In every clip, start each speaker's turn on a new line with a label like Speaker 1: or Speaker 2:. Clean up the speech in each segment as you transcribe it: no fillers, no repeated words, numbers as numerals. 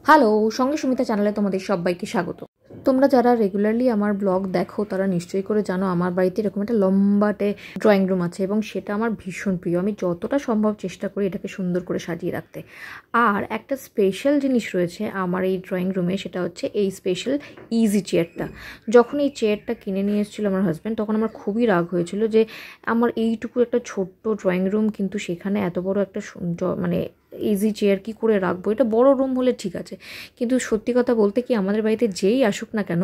Speaker 1: Hello, সঙ্গে সুমিতা চ্যানেলে তোমাদের সবাইকে স্বাগত। তোমরা যারা রেগুলারলি আমার ব্লগ দেখো তারা নিশ্চয়ই করে জানো আমার বাড়িতে এরকম একটা লম্বাটে ড্রয়িং রুম আছে এবং সেটা আমার ভীষণ প্রিয়। আমি যতটা সম্ভব চেষ্টা করি এটাকে সুন্দর করে সাজিয়ে রাখতে। আর একটা স্পেশাল জিনিস রয়েছে আমার এই ড্রয়িং রুমে, সেটা হচ্ছে এই স্পেশাল ইজি চেয়ারটা। যখন এই চেয়ারটা কিনে নিয়ে এসেছিলো আমার হাজব্যান্ড, তখন আমার খুবই রাগ হয়েছিল যে আমার এইটুকু একটা ছোট্ট ড্রয়িং রুম, কিন্তু সেখানে এত বড় একটা মানে ইজি চেয়ার কী করে রাখবো। এটা বড় রুম হলে ঠিক আছে, কিন্তু সত্যি কথা বলতে কি আমাদের বাড়িতে যেই আসুক না কেন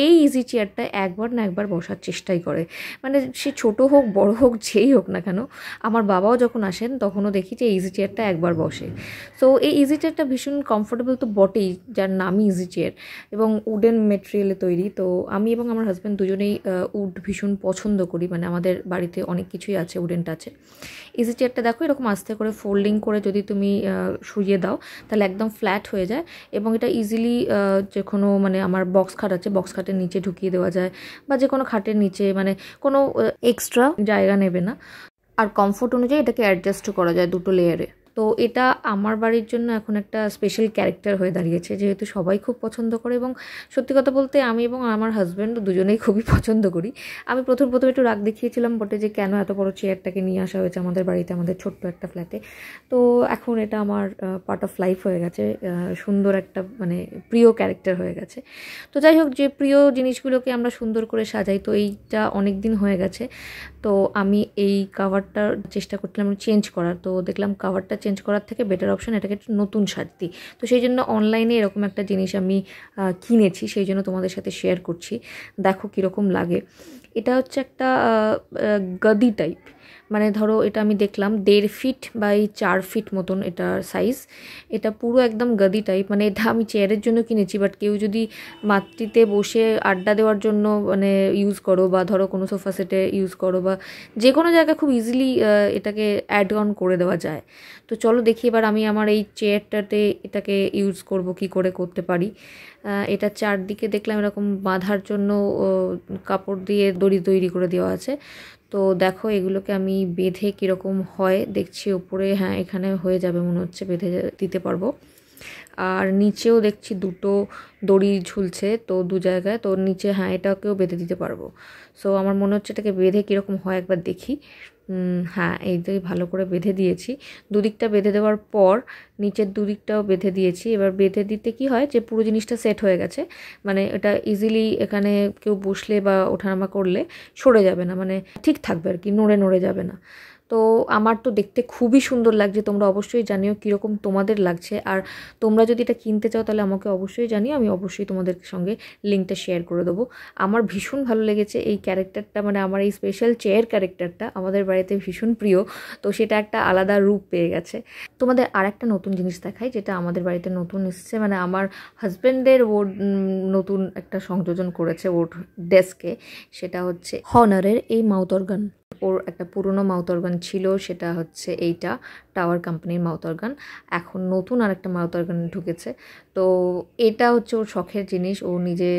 Speaker 1: এই ইজি চেয়ারটা একবার না একবার বসার চেষ্টাই করে। মানে সে ছোট হোক বড় হোক যেই হোক না কেন, আমার বাবাও যখন আসেন তখনও দেখি যে ইজি চেয়ারটা একবার বসে। সো এই ইজি চেয়ারটা ভীষণ কমফোর্টেবল তো বটেই, যার নামই ইজি চেয়ার, এবং উডেন মেটেরিয়ালে তৈরি। তো আমি এবং আমার হাজব্যান্ড দুজনেই উড ভীষণ পছন্দ করি, মানে আমাদের বাড়িতে অনেক কিছুই আছে উডেন টাচে। ইজি চেয়ারটা দেখো এরকম আস্তে করে ফোল্ডিং করে যদি তুমি শুইয়ে দাও তাহলে একদম ফ্ল্যাট হয়ে যায়, এবং এটা ইজিলি যে কোনো মানে আমার বক্স খাট আছে, বক্স খাটের নিচে ঢুকিয়ে দেওয়া যায়, বা যে কোনো খাটের নিচে, মানে কোনো এক্সট্রা জায়গা নেবে না। আর কমফোর্ট অনুযায়ী এটাকে অ্যাডজাস্টও করা যায় দুটো লেয়ারে। তো এটা আমার বাড়ির জন্য এখন একটা স্পেশাল ক্যারেক্টার হয়ে দাঁড়িয়েছে, যেহেতু সবাই খুব পছন্দ করে। এবং সত্যি কথা বলতে আমি এবং আমার হাজব্যান্ড দুজনেই খুবই পছন্দ করি। আমি প্রথম একটু রাগ দেখিয়েছিলাম বটে যে কেন এত বড় চেয়ারটাকে নিয়ে আসা হয়েছে আমাদের বাড়িতে, আমাদের ছোট্ট একটা ফ্ল্যাটে। তো এখন এটা আমার পার্ট অফ লাইফ হয়ে গেছে, সুন্দর একটা মানে প্রিয় ক্যারেক্টার হয়ে গেছে। তো যাই হোক, যে প্রিয় জিনিসগুলোকে আমরা সুন্দর করে সাজাই, তো এইটা অনেক দিন হয়ে গেছে। তো আমি এই কাভারটার চেষ্টা করছিলাম চেঞ্জ করার, তো দেখলাম কাভারটা চেঞ্জ করার থেকে বেটার অপশন এটাকে একটু নতুন সাজতি। তো সেই জন্য অনলাইনে এরকম একটা জিনিস আমি কিনেছি, সেই জন্য তোমাদের সাথে শেয়ার করছি। দেখো কীরকম লাগে। এটা হচ্ছে একটা গদি টাইপ, মানে ধরো এটা আমি দেখলাম 1.5 ফিট বাই 4 ফিট মতন এটার সাইজ। এটা পুরো একদম গদি টাইপ, মানে এটা আমি চেয়ারের জন্য কিনেছি, বাট কেউ যদি মাটিতে বসে আড্ডা দেওয়ার জন্য মানে ইউজ করো, বা ধরো কোনো সোফা সেটে ইউজ করো, বা যে কোনো জায়গায় খুব ইজিলি এটাকে অ্যাড অন করে দেওয়া যায়। তো চলো দেখি এবার আমি আমার এই চেয়ারটাতে এটাকে ইউজ করব, কি করে করতে পারি। এটা চারদিকে দেখলাম এরকম বাঁধার জন্য কাপড় দিয়ে দড়ি তৈরি করে দেওয়া আছে। তো দেখো এগুলোকে আমি বেঁধে কীরকম হয় দেখছি ওপরে। হ্যাঁ, এখানে হয়ে যাবে মনে হচ্ছে, বেঁধে দিতে পারবো। আর নিচেও দেখছি দুটো দড়ি ঝুলছে, তো দু জায়গায়, তো নিচে হ্যাঁ এটাকেও বেঁধে দিতে পারবো। সো আমার মনে হচ্ছে এটাকে বেঁধে কীরকম হয় একবার দেখি। হ্যাঁ, এইটাই ভালো করে বেঁধে দিয়েছি। দুদিকটা বেঁধে দেওয়ার পর নিচের দুদিকটাও বেঁধে দিয়েছি। এবার বেঁধে দিতে কি হয় যে পুরো জিনিসটা সেট হয়ে গেছে, মানে এটা ইজিলি এখানে কেউ বসলে বা ওঠানামা করলে সরে যাবে না, মানে ঠিক থাকবে আর কি, নড়ে নড়ে যাবে না। তো আমার তো দেখতে খুবই সুন্দর লাগছে, তোমরা অবশ্যই জানিও কীরকম তোমাদের লাগছে। আর তোমরা যদি এটা কিনতে চাও তাহলে আমাকে অবশ্যই জানিও, আমি অবশ্যই তোমাদের সঙ্গে লিঙ্কটা শেয়ার করে দেবো। আমার ভীষণ ভালো লেগেছে এই ক্যারেক্টারটা, মানে আমার এই স্পেশাল চেয়ার ক্যারেক্টারটা আমাদের বাড়িতে ভীষণ প্রিয়, তো সেটা একটা আলাদা রূপ পেয়ে গেছে। তোমাদের আর একটা নতুন জিনিস দেখাই, যেটা আমাদের বাড়িতে নতুন এসেছে, মানে আমার হাজব্যান্ডের ওর নতুন একটা সংযোজন করেছে ওর ডেস্কে। সেটা হচ্ছে হনারের এই মাউথ অর্গান। ওর একটা পুরনো মাউথ অর্গান ছিল, সেটা হচ্ছে এইটা টাওয়ার কোম্পানির মাউথ অর্গান। এখন নতুন আর একটা মাউথ অর্গান ঢুকেছে। তো এটা হচ্ছে ওর শখের জিনিস, ও নিজে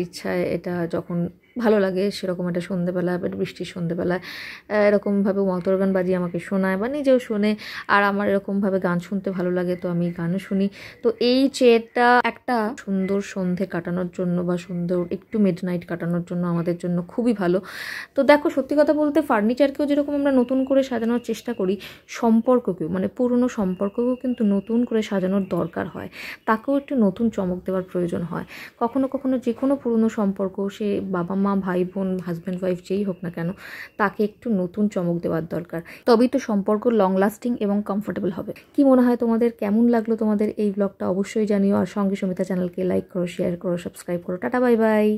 Speaker 1: ইচ্ছায় এটা যখন ভালো লাগে সেরকম একটা সন্ধ্যেবেলা বা বৃষ্টির সন্ধ্যেবেলায় এরকমভাবে মাউথ অর্গান বাজিয়ে আমাকে শোনায় বা নিজেও শোনে। আর আমার এরকমভাবে গান শুনতে ভালো লাগে, তো আমি গানও শুনি। তো এই চেয়ারটা একটা সুন্দর সন্ধে কাটানোর জন্য বা সুন্দর একটু মিড নাইট কাটানোর জন্য আমাদের জন্য খুবই ভালো। তো দেখো সত্যি কথা বলতে ফার্নিচারকেও যেরকম আমরা নতুন করে সাজানোর চেষ্টা করি, সম্পর্ককেও মানে পুরনো সম্পর্ককেও কিন্তু নতুন করে সাজানোর দরকার হয়, তাকেও একটু নতুন চমক দেওয়ার প্রয়োজন হয়। কখনো কখনো যে কোনো পুরনো সম্পর্ক, সে বাবা মা ভাই বোন হাজব্যান্ড ওয়াইফ যেই হোক না কেন, তাকে একটু নতুন চমক দেওয়ার দরকার, তবেই তো সম্পর্ক লং লাস্টিং এবং কমফোর্টেবল হবে। কি মনে হয় তোমাদের, কেমন লাগলো তোমাদের এই ব্লগটা অবশ্যই জানিও। আর সঙ্গে সুমিতা চ্যানেলকে লাইক করো, শেয়ার করো, সাবস্ক্রাইব করো। Tata, bye bye.